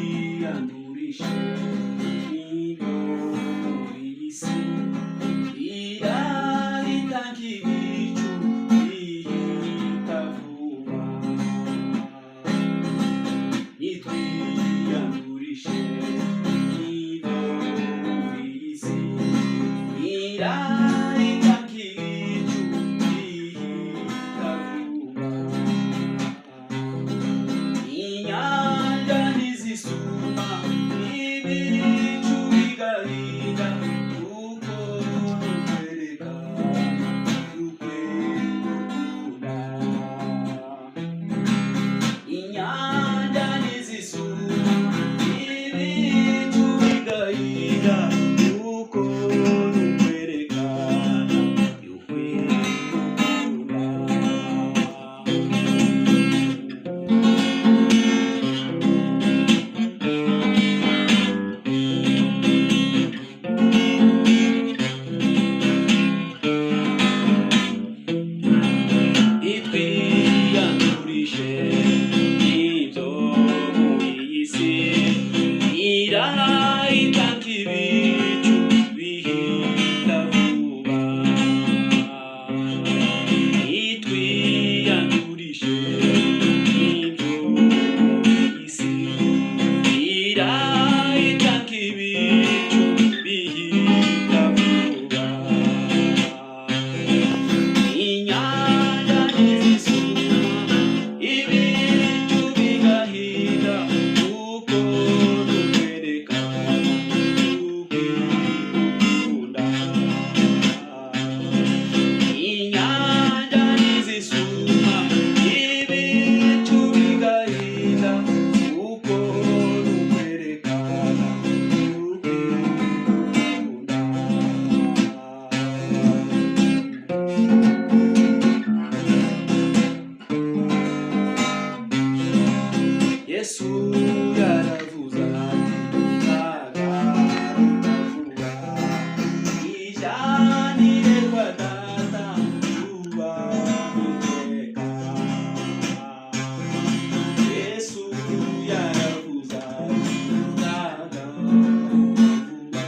Itwiyandurishe ibyo iyi si irahita nk'ibicu bihita vuba. Itwiyandurishe ibyo iyi si irahita nk'ibicu bihita vuba. Inyanja nizisuma ibicu bigahinda kuko nukwerekana urukundo rukunda. Inyanja nizisuma ibicu bigahinda kuko nukwerekana urukundo itwiyandurishe ibyo muri iyi si irahita nk'ibicu bihita vuba. Itwiyandurishe ibyo muri iyi si irahita nk'ibicu bihita vuba. Inyanja nizisuma ibicu bigahinda kuko nukwerekana urukundo. Inyanja nizisuma ibicu bigahinda kuko nukwerekana urukundo. Yesu yaravuze ati nzagaruka vuba, ijyanire kwa Data tubaho iteka. Yesu yaravuze ati nzagaruka vuba,